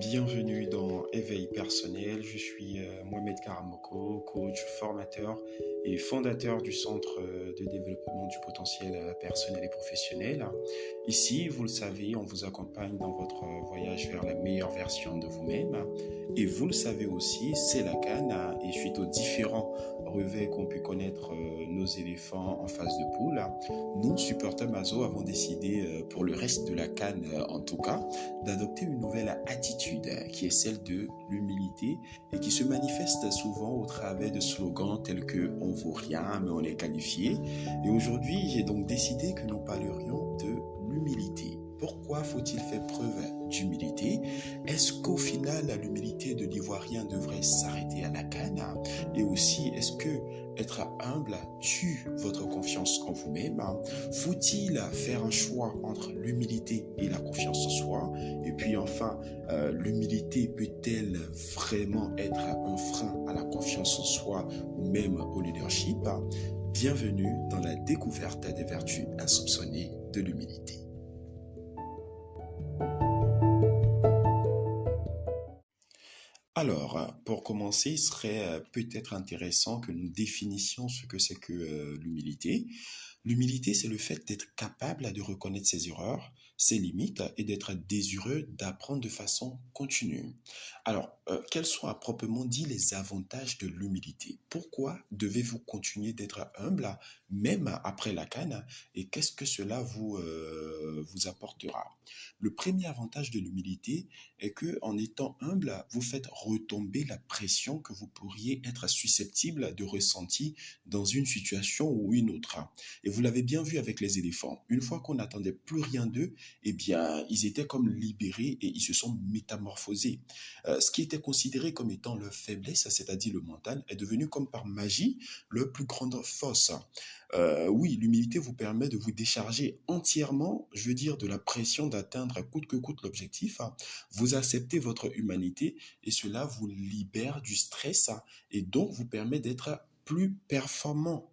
Bienvenue dans Éveil personnel. Je suis Mohamed Karamoko, coach, formateur et fondateur du Centre de développement du potentiel personnel et professionnel. Ici, vous le savez, on vous accompagne dans votre voyage vers la meilleure version de vous-même. Et vous le savez aussi, c'est la canne. Et suite aux différents revers qu'ont pu connaître nos éléphants en phase de poule, nous, supporters Mazo, avons décidé, pour le reste de la canne en tout cas, d'adopter une nouvelle attitude qui est celle de l'humilité et qui se manifeste souvent au travers de slogans tels que on vaut rien mais on est qualifié. Et aujourd'hui, j'ai donc décidé que nous parlerions de l'humilité. Pourquoi faut-il faire preuve d'humilité? Est-ce qu'au final, l'humilité de l'Ivoirien devrait s'arrêter à la canne? Et aussi, est-ce que être humble tue votre confiance en vous-même? Faut-il faire un choix entre l'humilité et la confiance en soi? Et puis enfin, l'humilité peut-elle vraiment être un frein à la confiance en soi ou même au leadership? Bienvenue dans la découverte des vertus insoupçonnées de l'humilité. Alors, pour commencer, il serait peut-être intéressant que nous définissions ce que c'est que l'humilité. L'humilité, c'est le fait d'être capable de reconnaître ses erreurs, ses limites et d'être désireux d'apprendre de façon continue. Alors, quels sont à proprement dit les avantages de l'humilité? Pourquoi devez-vous continuer d'être humble même après la canne et qu'est-ce que cela vous apportera? Le premier avantage de l'humilité est que en étant humble, vous faites retomber la pression que vous pourriez être susceptible de ressentir dans une situation ou une autre. Et vous l'avez bien vu avec les éléphants. Une fois qu'on n'attendait plus rien d'eux, eh bien, ils étaient comme libérés et ils se sont métamorphosés. Ce qui était considéré comme étant leur faiblesse, c'est-à-dire le mental, est devenu comme par magie leur plus grande force. Oui, l'humilité vous permet de vous décharger entièrement, je veux dire, de la pression d'atteindre coûte que coûte l'objectif. Vous acceptez votre humanité et cela vous libère du stress et donc vous permet d'être plus performant.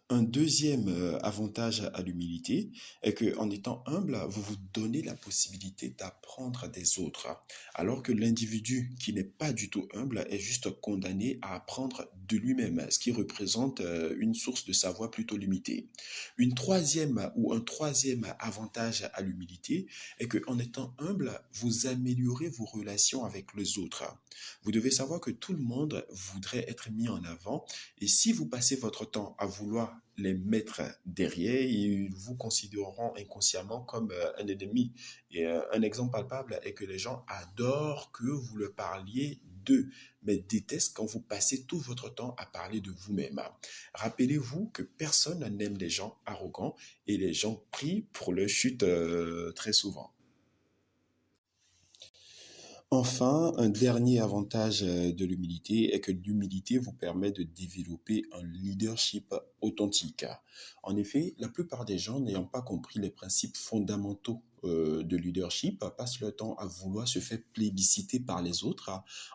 Un deuxième avantage à l'humilité est que en étant humble, vous vous donnez la possibilité d'apprendre des autres, alors que l'individu qui n'est pas du tout humble est juste condamné à apprendre de lui-même, ce qui représente une source de savoir plutôt limitée. Une troisième ou un troisième avantage à l'humilité est que en étant humble, vous améliorez vos relations avec les autres. Vous devez savoir que tout le monde voudrait être mis en avant et si vous passez votre temps à vouloir les mettre derrière, ils vous considéreront inconsciemment comme un ennemi. Et un exemple palpable est que les gens adorent que vous leur parliez d'eux, mais détestent quand vous passez tout votre temps à parler de vous-même. Rappelez-vous que personne n'aime les gens arrogants et les gens prient pour leur chute très souvent. Enfin, un dernier avantage de l'humilité est que l'humilité vous permet de développer un leadership authentique. En effet, la plupart des gens n'ayant pas compris les principes fondamentaux de leadership passent leur temps à vouloir se faire plébisciter par les autres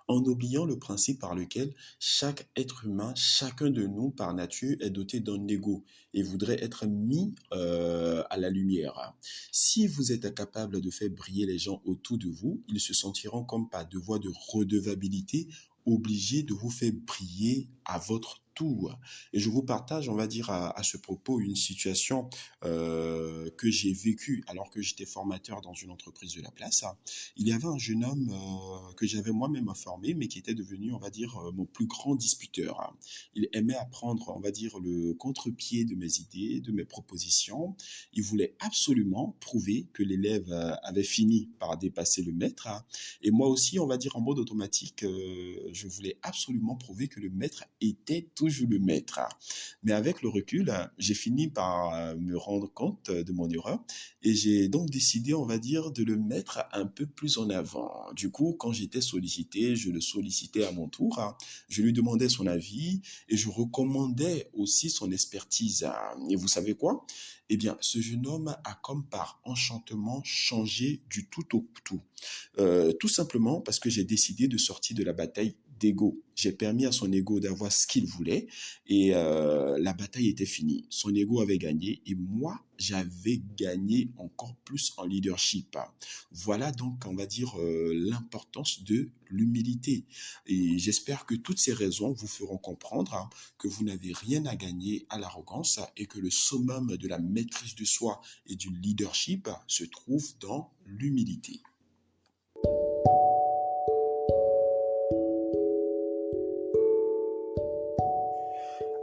en oubliant le principe par lequel chaque être humain, chacun de nous par nature est doté d'un ego et voudrait être mis à la lumière. Si vous êtes capable de faire briller les gens autour de vous, ils se sentiront comme par devoir de redevabilité obligés de vous faire briller à votre tour. Et je vous partage, on va dire, à ce propos, une situation que j'ai vécue alors que j'étais formateur dans une entreprise de la place. Il y avait un jeune homme que j'avais moi-même formé, mais qui était devenu, on va dire, mon plus grand disputeur. Il aimait apprendre, on va dire, le contre-pied de mes idées, de mes propositions. Il voulait absolument prouver que l'élève avait fini par dépasser le maître. Et moi aussi, on va dire en mode automatique, je voulais absolument prouver que le maître était toujours le maître. Mais avec le recul, j'ai fini par me rendre compte de mon erreur et j'ai donc décidé, on va dire, de le mettre un peu plus en avant. Du coup, quand j'étais sollicité, je le sollicitais à mon tour. Je lui demandais son avis et je recommandais aussi son expertise. Et vous savez quoi? Eh bien, ce jeune homme a comme par enchantement changé du tout au tout. Tout simplement parce que j'ai décidé de sortir de la bataille d'ego. J'ai permis à son ego d'avoir ce qu'il voulait et la bataille était finie. Son ego avait gagné et moi, j'avais gagné encore plus en leadership. Voilà donc, on va dire, l'importance de l'humilité. Et j'espère que toutes ces raisons vous feront comprendre que vous n'avez rien à gagner à l'arrogance et que le summum de la maîtrise de soi et du leadership se trouve dans l'humilité.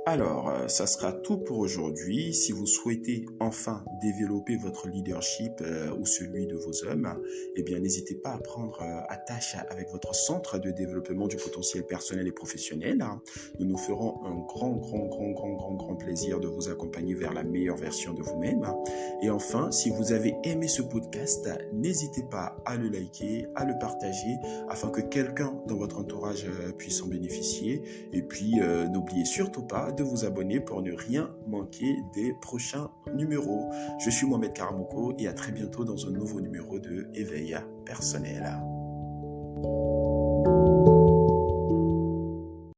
Alors, ça sera tout pour aujourd'hui. Si vous souhaitez enfin développer votre leadership ou celui de vos hommes, eh bien, n'hésitez pas à prendre attache avec votre centre de développement du potentiel personnel et professionnel. Nous nous ferons un grand plaisir de vous accompagner vers la meilleure version de vous-même. Et enfin, si vous avez aimé ce podcast, n'hésitez pas à le liker, à le partager afin que quelqu'un dans votre entourage puisse en bénéficier. Et puis, n'oubliez surtout pas de vous abonner pour ne rien manquer des prochains numéros. Je suis Mohamed Karamoko et à très bientôt dans un nouveau numéro de Éveil personnel.